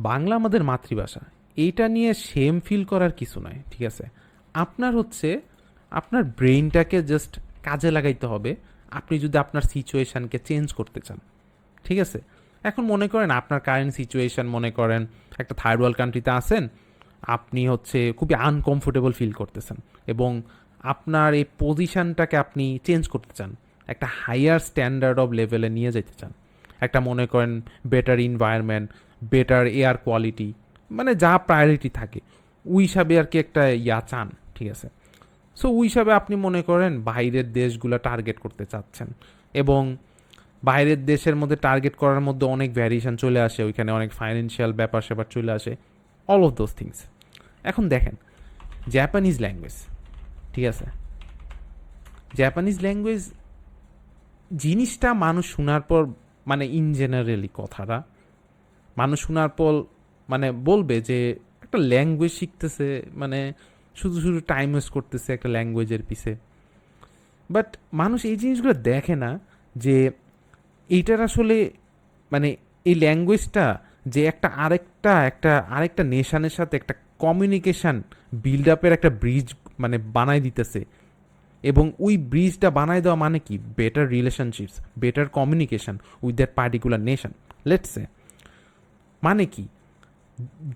বাংলা আমাদের মাতৃভাষা, এইটা নিয়ে সেম ফিল করার কিছু নয়, ঠিক আছে? আপনার হচ্ছে আপনার ব্রেইনটাকে জাস্ট কাজে লাগাইতে হবে আপনি যদি আপনার সিচুয়েশানকে চেঞ্জ করতে চান, ঠিক আছে? এখন মনে করেন আপনার কারেন্ট সিচুয়েশান, মনে করেন একটা থার্ড ওয়ার্ল্ড কান্ট্রিতে আছেন, আপনি হচ্ছে খুবই আনকমফোর্টেবল ফিল করতেছেন এবং আপনার এই পজিশানটাকে আপনি চেঞ্জ করতে চান, একটা হাইয়ার স্ট্যান্ডার্ড অফ লেভেলে নিয়ে যেতে চান, একটা মনে করেন better environment, better air quality, মানে যা প্রায়োরিটি থাকে ওই হিসাবে আর কি একটা চান, ঠিক আছে? সো ওই হিসাবে আপনি মনে করেন বাইরের দেশগুলো টার্গেট করতে চাচ্ছেন এবং বাইরের দেশের মধ্যে টার্গেট করার মধ্যে অনেক ভ্যারিয়েশন চলে আসে, ওইখানে অনেক ফাইন্যান্সিয়াল ব্যাপার স্যাপার চলে আসে, অল অফ দোজ থিংস। এখন দেখেন জাপানিজ ল্যাঙ্গুয়েজ, ঠিক আছে? জাপানিজ ল্যাঙ্গুয়েজ জিনিসটা মানুষ শোনার পর, মানে ইন জেনারেলি কথাটা মানুষ শোনার পর মানে বলবে যে একটা ল্যাঙ্গুয়েজ শিখতেছে, মানে শুধু শুধু টাইম ওয়েস্ট করতেছে একটা ল্যাঙ্গুয়েজের পিছে। বাট মানুষ এই জিনিসগুলো দেখে না যে এইটার আসলে মানে এই ল্যাঙ্গুয়েজটা যে একটা আরেকটা নেশানের সাথে একটা কমিউনিকেশান বিল্ড আপের একটা ব্রিজ মানে বানাই দিতেছে, এবং ওই ব্রিজটা বানাই দেওয়া মানে কি better relationships, better communication with that particular nation. Let's say মানে কি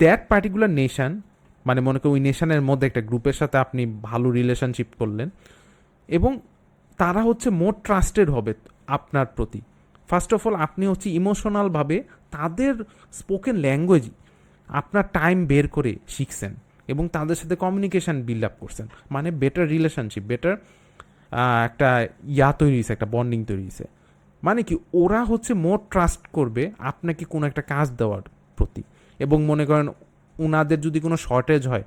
দ্যাট পার্টিকুলার নেশন, মানে মনে করি ওই নেশনের মধ্যে একটা গ্রুপের সাথে আপনি ভালো রিলেশনশিপ করলেন এবং তারা হচ্ছে মোর ট্রাস্টেড হবে আপনার প্রতি। ফার্স্ট অফ অল আপনি হচ্ছে ইমোশনালভাবে তাদের স্পোকেন ল্যাঙ্গুয়েজ আপনার টাইম বের করে শিখছেন এবং তাদের সাথে কমিউনিকেশান বিল্ড আপ করছেন, মানে বেটার রিলেশনশিপ, বেটার একটা তৈরি হয়েছে, একটা বন্ডিং তৈরি হয়েছে। মানে কি ওরা হচ্ছে মোর ট্রাস্ট করবে আপনাকে কোনো একটা কাজ দেওয়ার প্রতি, এবং মনে করেন ওনাদের যদি কোনো শর্টেজ হয়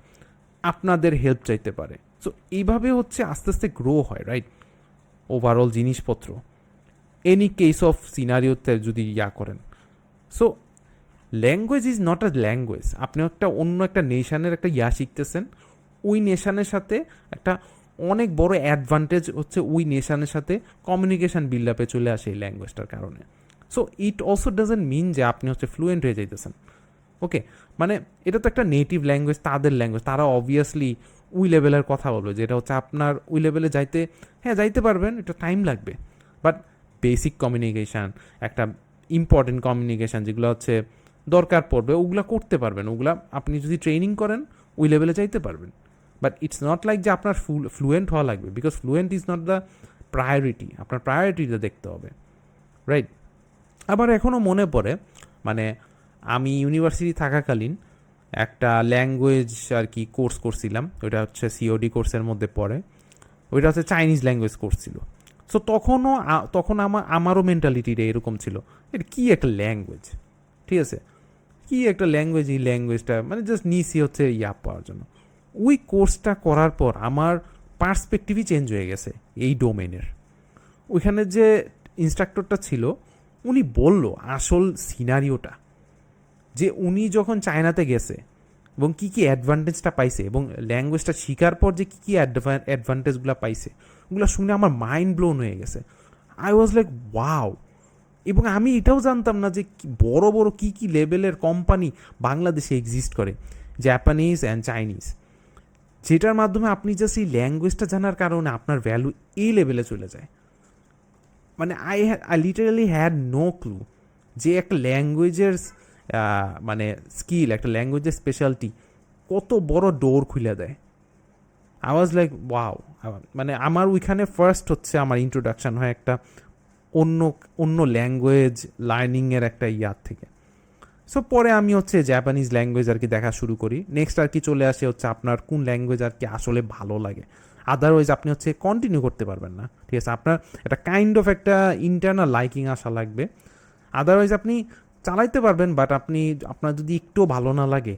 আপনাদের হেল্প চাইতে পারে। সো এইভাবে হচ্ছে আস্তে আস্তে গ্রো হয়, রাইট? ওভারঅল জিনিসপত্র এনি কেস অফ সিনারিওতে যদি করেন। So language is not a language, আপনি অন্য একটা নেশানের একটা শিখতেছেন, ওই নেশানের সাথে একটা অনেক বড় অ্যাডভান্টেজ হচ্ছে ওই নেশানের সাথে কমিউনিকেশান বিল্ড আপে চলে আসে এই ল্যাঙ্গুয়েজটার কারণে। So it also doesn't mean যে আপনি হচ্ছে ফ্লুয়েন্ট হয়ে যাইতেছেন। ওকে, মানে এটা তো একটা নেটিভ ল্যাঙ্গুয়েজ, তাদের ল্যাঙ্গুয়েজ, তারা অবভিয়াসলি ওই লেভেলের কথা বলবে যেটা হচ্ছে আপনার ওই লেভেলে যাইতে, হ্যাঁ যাইতে পারবেন, এটা টাইম লাগবে। বাট বেসিক কমিউনিকেশান, একটা ইম্পর্টেন্ট কমিউনিকেশান যেগুলো হচ্ছে দরকার পড়বে, ওগুলো করতে পারবেন, ওগুলা আপনি যদি ট্রেনিং করেন ওই লেভেলে যাইতে পারবেন। বাট ইটস নট লাইক যে আপনার ফ্লুয়েন্ট হওয়া লাগবে, because fluent is not the priority, আপনার প্রায়োরিটিটা দেখতে হবে, রাইট? আবার এখনও মনে পড়ে, মানে আমি ইউনিভার্সিটি থাকাকালীন একটা ল্যাঙ্গুয়েজ আর কি কোর্স করছিলাম, ওইটা হচ্ছে সিওডি কোর্সের মধ্যে পড়ে, ওইটা হচ্ছে চাইনিজ ল্যাঙ্গুয়েজ কোর্স ছিল। সো তখন আমারও মেন্টালিটিটা এরকম ছিল, এটা কী একটা ল্যাঙ্গুয়েজ, ঠিক আছে? কী একটা ল্যাঙ্গুয়েজ, এই ল্যাঙ্গুয়েজটা মানে জাস্ট নিছি হচ্ছে পাওয়ার জন্য। ওই কোর্সটা করার পর আমার পার্সপেক্টিভই চেঞ্জ হয়ে গেছে এই ডোমেনের। ওইখানে যে ইনস্ট্রাক্টরটা ছিল উনি বলল আসল সিনারিওটা, যে উনি যখন চায়নাতে গেছে এবং কী কী অ্যাডভান্টেজটা পাইছে এবং ল্যাঙ্গুয়েজটা শেখার পর যে কী কী অ্যাডভান্টেজগুলো পাইছে, ওগুলো শুনে আমার মাইন্ড ব্লোন হয়ে গেছে। I was like wow. এবং আমি এটাও জানতাম না যে বড় বড় কী কী লেভেলের কোম্পানি বাংলাদেশে এক্সিস্ট করে, জাপানিজ অ্যান্ড চাইনিজ, যেটার মাধ্যমে আপনি জাস্ট এই ল্যাঙ্গুয়েজটা জানার কারণে আপনার ভ্যালু এই লেভেলে চলে যায়। মানে I literally had no clue যে একটা ল্যাঙ্গুয়েজের মানে স্কিল, একটা ল্যাঙ্গুয়েজের স্পেশালিটি কত বড় ডোর খুলে দেয়। I was like wow. মানে আমার ওইখানে ফার্স্ট হচ্ছে আমার ইন্ট্রোডাকশান হয় একটা অন্য অন্য ল্যাঙ্গুয়েজ লার্নিংয়ের একটা থেকে। সো পরে আমি হচ্ছে জাপানিজ ল্যাঙ্গুয়েজ আর কি দেখা শুরু করি। নেক্সট আর কি চলে আসে হচ্ছে আপনার কোন ল্যাঙ্গুয়েজ আর কি আসলে ভালো লাগে, আদারওয়াইজ আপনি হচ্ছে কন্টিনিউ করতে পারবেন না, ঠিক আছে? আপনার একটা কাইন্ড অফ একটা ইন্টারনাল লাইকিং আসা লাগবে, আদারওয়াইজ আপনি চালাইতে পারবেন, বাট আপনার যদি একটু ভালো না লাগে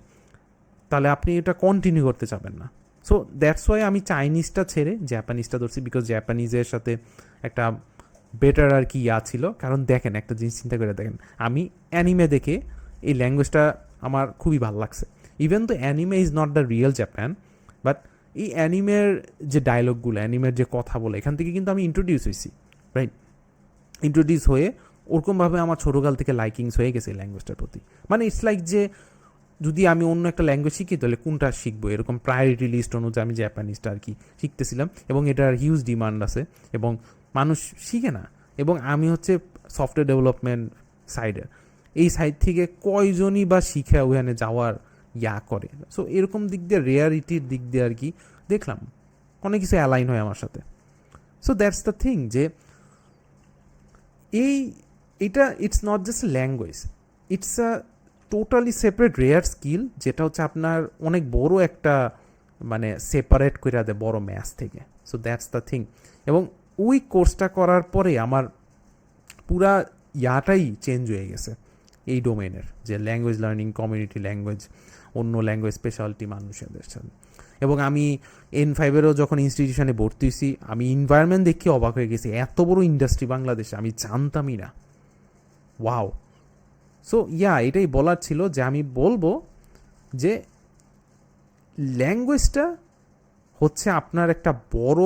তাহলে আপনি এটা কন্টিনিউ করতে চাবেন না। সো দ্যাটস ওয়াই আমি চাইনিজটা ছেড়ে জাপানিজটা ধরছি, বিকজ জাপানিজের সাথে একটা বেটার আর কি ছিল। কারণ দেখেন একটা জিনিস চিন্তা করে দেখেন, আমি অ্যানিমে দেখে এই ল্যাঙ্গুয়েজটা আমার খুবই ভালো লাগছে। ইভেন তো anime is not the real Japan, but এই অ্যানিমের যে ডায়লগগুলো, অ্যানিমের যে কথা বলে, এখান থেকে কিন্তু আমি ইন্ট্রোডিউস হয়েছি, রাইট? ইন্ট্রোডিউস হয়ে ওরকমভাবে আমার ছোটোকাল থেকে লাইকিংস হয়ে গেছে এই ল্যাঙ্গুয়েজটার প্রতি। মানে ইটস লাইক যে যদি আমি অন্য একটা ল্যাঙ্গুয়েজ শিখি তাহলে কোনটা শিখবো, এরকম প্রায়োরিটি লিস্ট অনুযায়ী আমি জাপানিজটা আর কি শিখতেছিলাম, এবং এটার হিউজ ডিমান্ড আছে এবং মানুষ শিখে না। এবং আমি হচ্ছে সফটওয়্যার ডেভেলপমেন্ট সাইডের, এই সাইড থেকে কয়জনই বা শিখে ওখানে যাওয়ার করে। সো এরকম দিক দিয়ে রেয়ারিটির দিক দিয়ে আর কি দেখলাম অনেক কিছু অ্যালাইন হয় আমার সাথে। সো দ্যাটস দ্য থিং যে এটা it's not just language, it's a totally separate rare skill, যেটা হচ্ছে আপনার অনেক বড় একটা মানে সেপারেট করে দেয় বড় ম্যাথ থেকে। So that's the thing. এবং ওই কোর্সটা করার পরে আমার পুরা ইয়াটাই চেঞ্জ হয়ে গেছে এই ডোমেনের, যে ল্যাঙ্গুয়েজ লার্নিং, কমিউনিটি ল্যাঙ্গুয়েজ, অন্য ল্যাঙ্গুয়েজ স্পেশালিটি মানুষদের সাথে। এবং আমি N5-এরও যখন ইনস্টিটিউশনে ভর্তি হয়েছি, আমি এনভায়রনমেন্ট দেখে অবাক হয়ে গেছি, এত বড় ইন্ডাস্ট্রি বাংলাদেশে আমি জানতামই না। ওয়াও। সো এটাই বলার ছিল যে আমি বলবো যে ল্যাঙ্গুয়েজটা হচ্ছে আপনার একটা বড়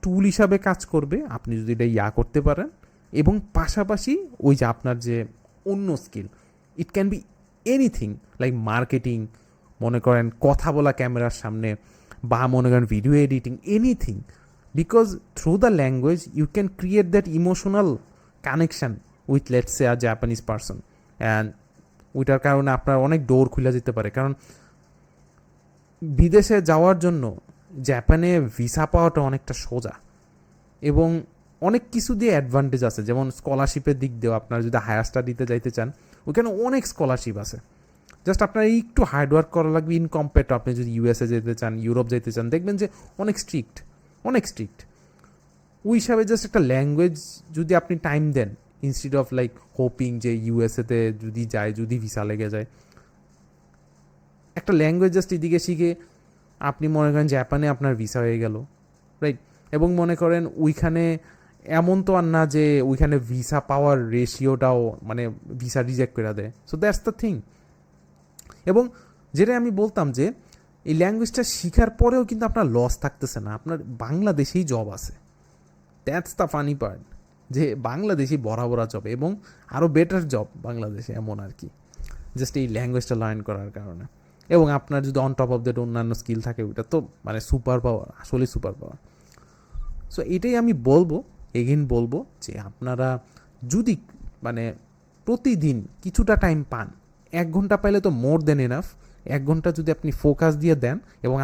টুল হিসাবে কাজ করবে আপনি যদি এটা করতে পারেন। এবং পাশাপাশি ওই যে আপনার যে অন্য skill, it can be anything, like marketing, মনে করেন কথা বলা ক্যামেরার সামনে, বা মনে করেন video editing, anything, because through the language you can create that emotional connection with let's say a Japanese person, and ওইটার কারণে আপনার অনেক ডোর খুলে যেতে পারে। কারণ বিদেশে যাওয়ার জন্য জাপানে ভিসা পাওয়াটা অনেকটা সোজা, এবং অনেক কিছু দিয়ে অ্যাডভান্টেজ আছে, যেমন স্কলারশিপের দিক দিয়েও আপনারা যদি হায়ার স্টাডিতে যাইতে চান ওইখানে অনেক স্কলারশিপ আছে। জাস্ট আপনার একটু হার্ডওয়ার্ক করা লাগবে ইন কম্পেয়ার টু আপনি যদি USA যেতে চান, ইউরোপ যেতে চান, দেখবেন যে অনেক স্ট্রিক্ট। ওই হিসাবে জাস্ট একটা ল্যাঙ্গুয়েজ যদি আপনি টাইম দেন, ইনস্টিড অফ লাইক হোপিং যে USA-তে যদি ভিসা লেগে যায়, একটা ল্যাঙ্গুয়েজ জাস্ট এদিকে শিখে আপনি মনে করেন জাপানে আপনার ভিসা হয়ে গেল, রাইট। এবং মনে করেন ওইখানে এমন তো আর না যে ওইখানে ভিসা পাওয়ার রেশিওটাও মানে ভিসা রিজেক্ট করে দেয়। So that's the thing. এবং যেটা আমি বলতাম যে এই ল্যাঙ্গুয়েজটা শেখার পরেও কিন্তু আপনার লস থাকতেছে না, আপনার বাংলাদেশেই জব আছে। দ্যাটস দ্য ফানি পার্ট, যে বাংলাদেশি বরাবরা জব, এবং আরও বেটার জব বাংলাদেশে, এমন আর কি, জাস্ট এই ল্যাঙ্গুয়েজটা লার্ন করার কারণে। এবং আপনার যদি অন টপ অফ দ্যাট অন্যান্য স্কিল থাকে, ওইটা তো মানে সুপার পাওয়ার, আসলে সুপার পাওয়ার। সো এটাই আমি বলবো যে আপনারা যদি মানে প্রতিদিন কিছুটা টাইম পান, 1 ঘন্টা পাইলে তো মোর দেন এনাফ। 1 ঘন্টা যদি আপনি ফোকাস দিয়ে দেন, এবং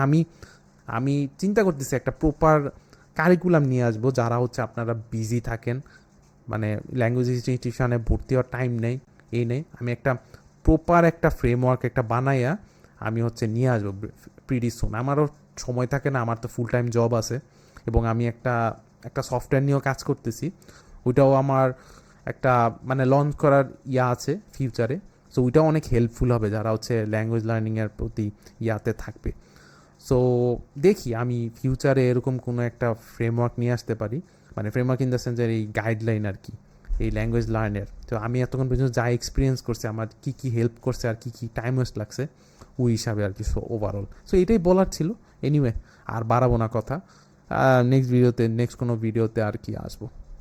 আমি চিন্তা করতেছি একটা প্রপার কারিকুলাম নিয়ে আসবো, যারা হচ্ছে আপনারা বিজি থাকেন, মানে ল্যাঙ্গুয়েজ ইনস্টিটিউশনে ভর্তি হওয়ার টাইম নেই, আমি একটা প্রপার একটা ফ্রেমওয়ার্ক একটা বানাইয়া আমি হচ্ছে নিয়ে আসবো প্রিটি সুন। আমারও সময় থাকে না, আমার তো ফুল টাইম জব আছে, এবং আমি একটা সফটওয়্যার নিয়েও কাজ করতেছি, ওইটাও আমার একটা মানে লঞ্চ করার আছে ফিউচারে। সো ওইটাও অনেক হেল্পফুল হবে যারা হচ্ছে ল্যাঙ্গুয়েজ লার্নিংয়ের প্রতি থাকবে। সো দেখি আমি ফিউচারে এরকম কোনো একটা ফ্রেমওয়ার্ক নিয়ে আসতে পারি, মানে ফ্রেমওয়ার্ক ইন দ্য সেন্সের এই গাইডলাইন আর কি, এই ল্যাঙ্গুয়েজ লার্নের। তো আমি এতক্ষণ পর্যন্ত যা এক্সপিরিয়েন্স করছি, আমার কী হেল্প করছে আর কী টাইম ওয়েস্ট লাগছে, ওই হিসাবে আর কি। সো ওভারঅল এটাই বলার ছিল। এনিওয়ে আর বাড়াবো না কথা, নেক্সট কোনো ভিডিওতে আর কি আসবো।